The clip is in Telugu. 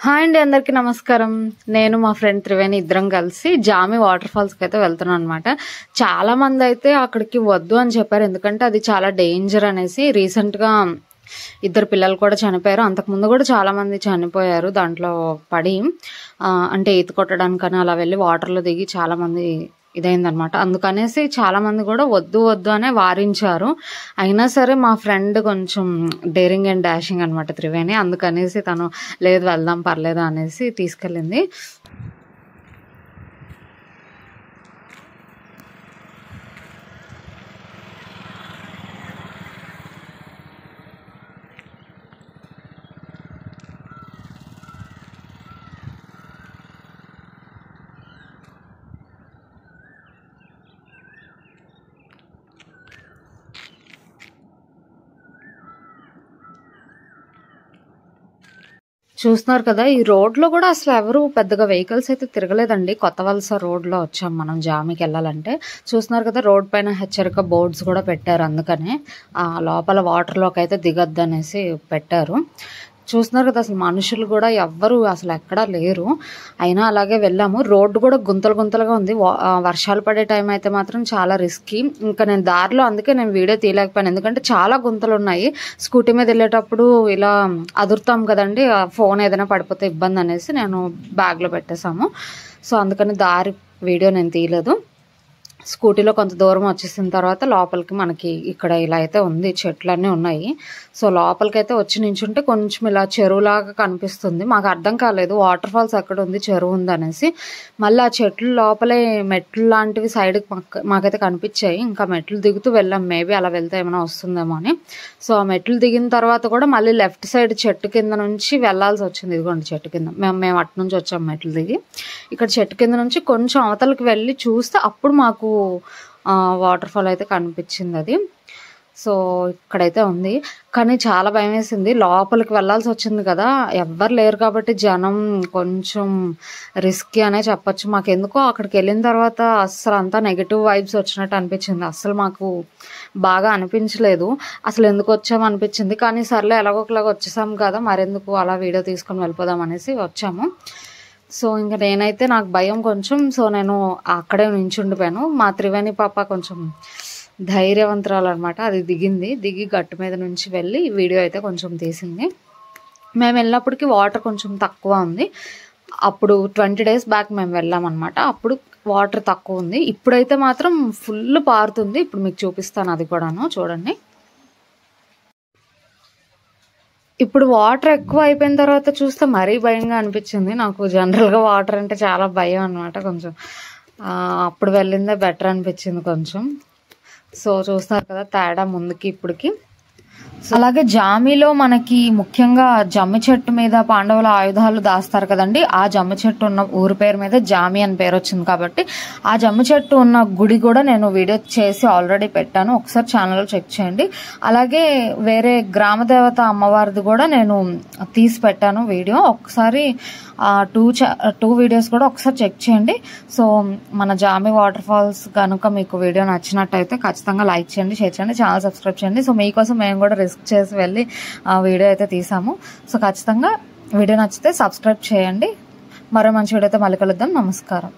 హాయ్ అండి, అందరికీ నమస్కారం. నేను మా ఫ్రెండ్ త్రివేణి ఇద్దరం కలిసి జామి వాటర్ ఫాల్స్కి అయితే వెళ్తున్నాం అనమాట. చాలా మంది అయితే అక్కడికి వద్దు అని చెప్పారు, ఎందుకంటే అది చాలా డేంజర్ అనేసి. రీసెంట్గా ఇద్దరు పిల్లలు కూడా చనిపోయారు, అంతకుముందు కూడా చాలా మంది చనిపోయారు దాంట్లో పడి. అంటే ఈత కొట్టడానికని అలా వెళ్ళి వాటర్లో దిగి చాలా మంది ఇదైందనమాట. అందుకనేసి చాలా మంది కూడా వద్దు వద్దు అనే వారించారు. అయినా సరే మా ఫ్రెండ్ కొంచెం డేరింగ్ అండ్ డాషింగ్ అనమాట త్రివేణి, అందుకనేసి తను లేదు వెళ్దాం పర్లేదు అనేసి తీసుకెళ్ళింది. చూస్తున్నారు కదా, ఈ రోడ్లో కూడా అసలు ఎవరు పెద్దగా వెహికల్స్ అయితే తిరగలేదండి. కొత్త వలస రోడ్లో వచ్చాం మనం జామికి వెళ్ళాలంటే. చూస్తున్నారు కదా, రోడ్ పైన హెచ్చరిక బోర్డ్స్ కూడా పెట్టారు, అందుకనే లోపల వాటర్లోకి అయితే దిగద్దు అనేసి పెట్టారు. చూస్తున్నారు కదా, అసలు మనుషులు కూడా ఎవ్వరు అసలు ఎక్కడా లేరు. అయినా అలాగే వెళ్ళాము. రోడ్డు కూడా గుంతలు గుంతలుగా ఉంది. వర్షాలు పడే టైం అయితే మాత్రం చాలా రిస్కీ. ఇంకా నేను దారిలో అందుకే నేను వీడియో తీయలేకపోయాను, ఎందుకంటే చాలా గుంతలు ఉన్నాయి. స్కూటీ మీద వెళ్ళేటప్పుడు ఇలా అదురుతాం కదండి, ఫోన్ ఏదైనా పడిపోతే ఇబ్బంది అనేసి నేను బ్యాగ్లో పెట్టేశాము. సో అందుకని దారి వీడియో నేను తీయలేదు. స్కూటీలో కొంత దూరం వచ్చేసిన తర్వాత లోపలికి మనకి ఇక్కడ ఇలా అయితే ఉంది, చెట్లన్నీ ఉన్నాయి. సో లోపలికి అయితే వచ్చి నించుంటే కొంచెం ఇలా చెరువులాగా కనిపిస్తుంది. మాకు అర్థం కాలేదు వాటర్ ఫాల్స్ ఎక్కడ ఉంది, చెరువు ఉంది అనేసి. మళ్ళీ ఆ చెట్లు లోపలే మెట్లు లాంటివి సైడ్కి మాకైతే కనిపించాయి. ఇంకా మెట్లు దిగుతూ వెళ్ళాం, మేబీ అలా వెళ్తే ఏమైనా వస్తుందేమో అని. సో ఆ మెట్లు దిగిన తర్వాత కూడా మళ్ళీ లెఫ్ట్ సైడ్ చెట్టు కింద నుంచి వెళ్ళాల్సి వచ్చింది. ఇదిగోండి చెట్టు కింద మేము అటు నుంచి వచ్చాం మెట్లు దిగి. ఇక్కడ చెట్టు కింద నుంచి కొంచెం అవతలకి వెళ్ళి చూస్తే అప్పుడు మాకు వాటర్ ఫాల్ అయితే కనిపించింది అది. సో ఇక్కడైతే ఉంది, కానీ చాలా భయం వేసింది. లోపలికి వెళ్ళాల్సి వచ్చింది కదా, ఎవ్వరు లేరు కాబట్టి జనం కొంచెం రిస్కీ అనే చెప్పచ్చు. మాకు ఎందుకో అక్కడికి వెళ్ళిన తర్వాత అస్సలు అంతా నెగిటివ్ వైబ్స్ వచ్చినట్టు అనిపించింది. అస్సలు మాకు బాగా అనిపించలేదు, అసలు ఎందుకు వచ్చాము అనిపించింది. కానీ సర్లే ఎలాగోకలాగా వచ్చేసాం కదా, మరెందుకు అలా వీడియో తీసుకొని వెళ్ళిపోదాం అనేసి వచ్చాము. సో ఇంకా నేనైతే నాకు భయం కొంచెం, సో నేను అక్కడే నించుండిపోయాను. మా త్రివేణి పాప కొంచెం ధైర్యవంతురాలు అనమాట, అది దిగి గట్టు మీద నుంచి వెళ్ళి వీడియో అయితే కొంచెం తీసింది. మేము వెళ్ళినప్పటికీ వాటర్ కొంచెం తక్కువ ఉంది. అప్పుడు 20 days బ్యాక్ మేము వెళ్ళామన్నమాట, అప్పుడు వాటర్ తక్కువ ఉంది. ఇప్పుడైతే మాత్రం ఫుల్ పారుతుంది. ఇప్పుడు మీకు చూపిస్తాను అది కూడాను, చూడండి. ఇప్పుడు వాటర్ ఎక్కువ అయిపోయిన తర్వాత చూస్తే మరీ భయంగా అనిపించింది నాకు. జనరల్గా వాటర్ అంటే చాలా భయం అనమాట కొంచెం. అప్పుడు వెళ్ళిందే బెటర్ అనిపించింది కొంచెం. సో చూస్తారు కదా తేడా ముందుకి ఇప్పటికి. అలాగే జామిలో మనకి ముఖ్యంగా జమ్మి చెట్టు మీద పాండవుల ఆయుధాలు దాస్తారు కదండి, ఆ జమ్మి చెట్టు ఉన్న ఊరి పేరు మీద జామి అని పేరు వచ్చింది కాబట్టి ఆ జమ్మి చెట్టు ఉన్న గుడి కూడా నేను వీడియో చేసి ఆల్రెడీ పెట్టాను, ఒకసారి ఛానల్లో చెక్ చేయండి. అలాగే వేరే గ్రామదేవత అమ్మవారిది కూడా నేను తీసి పెట్టాను వీడియో, ఒకసారి టూ వీడియోస్ కూడా ఒకసారి చెక్ చేయండి. సో మన జామి వాటర్ ఫాల్స్ కనుక మీకు వీడియో నచ్చినట్టయితే ఖచ్చితంగా లైక్ చేయండి, షేర్ చేయండి, ఛానల్ సబ్స్క్రైబ్ చేయండి. సో మీకోసం మేము కూడా రిస్క్ చేసి వెళ్ళి ఆ వీడియో అయితే తీసాము. సో ఖచ్చితంగా వీడియో నచ్చితే సబ్స్క్రైబ్ చేయండి. మరో మంచి వీడియోతో మళ్ళీ కలుద్దాం. నమస్కారం.